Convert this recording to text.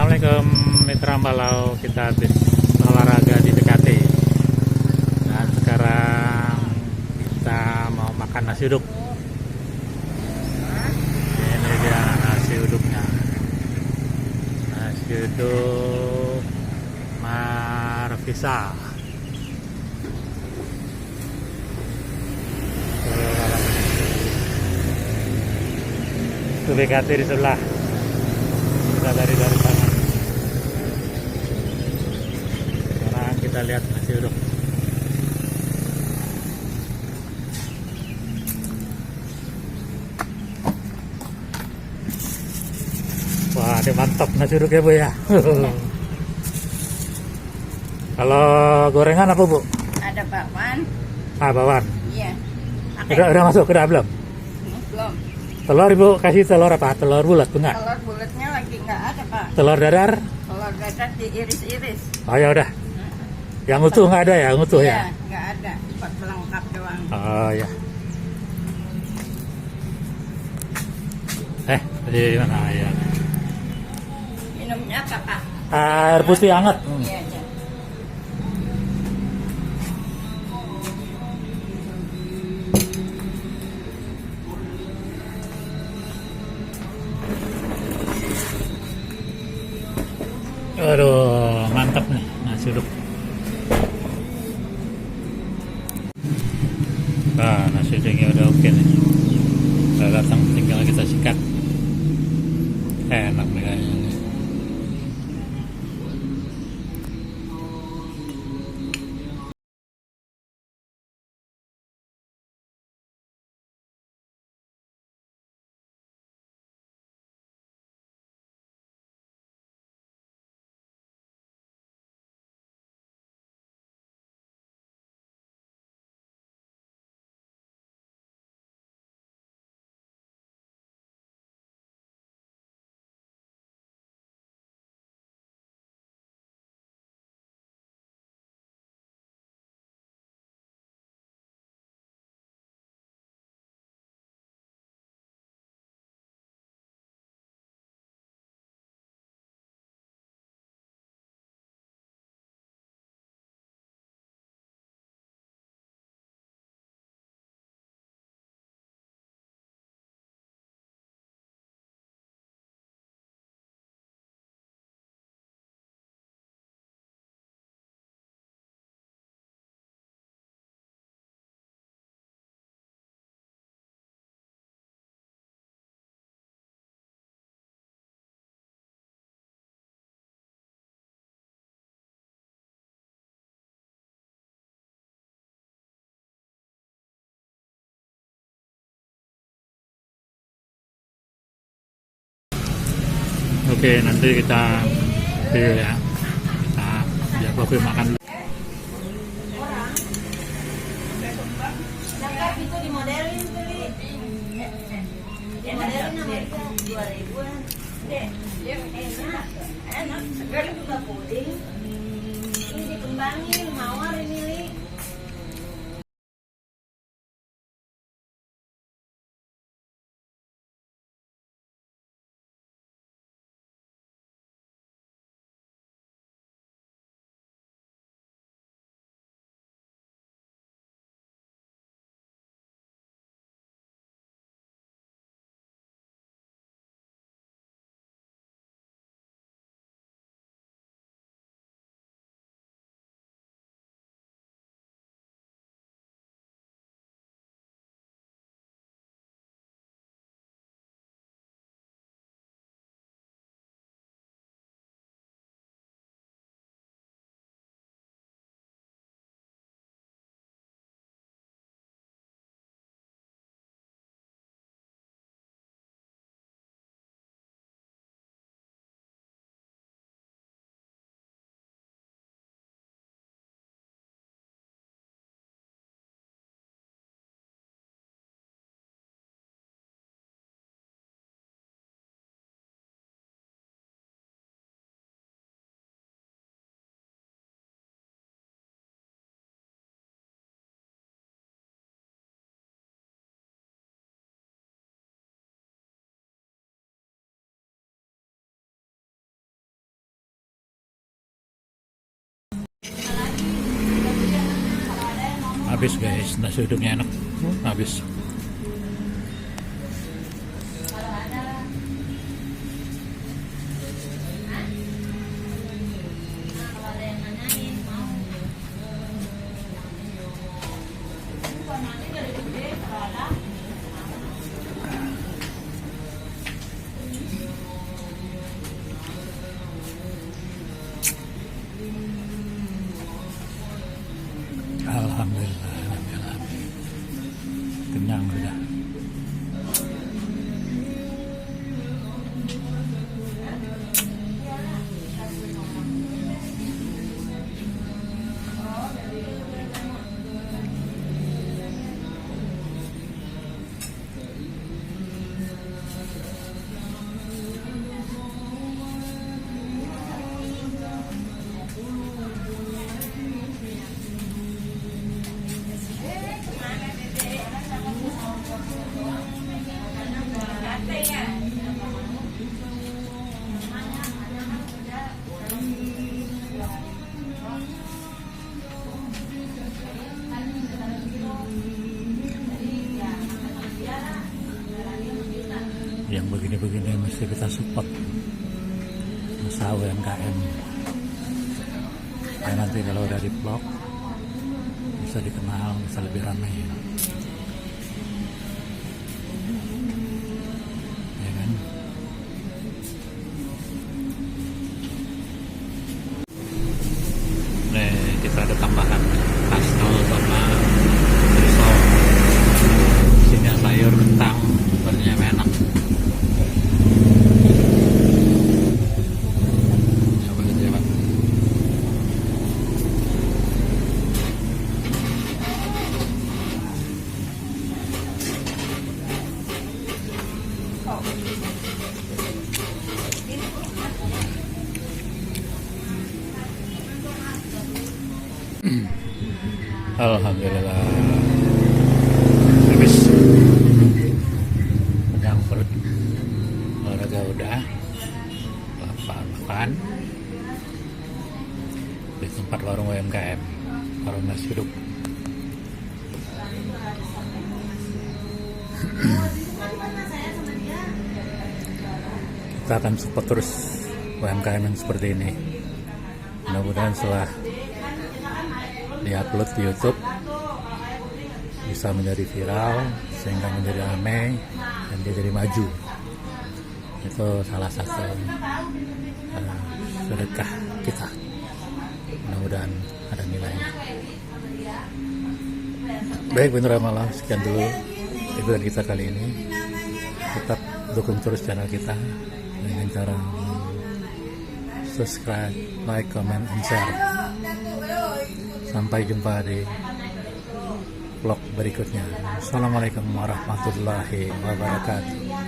Assalamualaikum Mitra Balau, kita habis olahraga di BKT dan sekarang kita mau makan nasi uduk. Ini dia nasi uduknya, nasi uduk Marvisa. Itu BKT di sebelah, kita dari sana. Sekarang kita lihat nasi uduk. Wah, ini mantap nasi uduk ya Bu ya. Kalau gorengan apa Bu? Ada bakwan. Ah, bawang. Iya. Udah masuk, udah belum? Belum. Telur Ibu kasih telur apa? Telur bulat enggak? Telur bulatnya lagi nggak ada Pak. Telur dadar? Telur dadar diiris-iris. Oh ya udah. Yang utuh nggak ada ya? Yang utuh Iya, ya? nggak ada. Buat pelengkap doang. Oh ya. Di mana ya? Minumnya apa Pak? Air putih hangat. Iya aja. Aduh, mantap nih nasi uduk. Nah, nasi uduknya udah oke nih. Udah datang, tinggal kita sikat. Enak nih kayaknya. Oke, nanti kita video ya. Kita biar kopi makan. Itu dimodelin tadi. Dimodelin sama itu 2000-an. Deh, enak. Enak, segar juga puding. Ini dikembangin, mawar ini, Li. habis guys, nasi uduknya enak. Habis. Alhamdulillah, kenyang sudah. Yang begini-begini mesti kita support usaha UMKM, supaya nanti kalau udah di vlog bisa dikenal, bisa lebih ramai ya kan. Nih kita ada tambahan pastel sama risol, sini sayur kentang, sepertinya enak. Alhamdulillah, habis kenyang perut, olahraga udah, lapar makan di tempat warung UMKM, warung nasi uduk. Kita akan support terus UMKM yang seperti ini. Mudah-mudahan setelah diupload di YouTube bisa menjadi viral sehingga menjadi ramai dan dia jadi maju. Itu salah satu sedekah kita. Mudah-mudahan ada nilainya. Baik, benar malah sekian dulu liburan kita kali ini. Tetap dukung terus channel kita dengan cara subscribe, like, comment, and share. Sampai jumpa di vlog berikutnya. Assalamualaikum warahmatullahi wabarakatuh.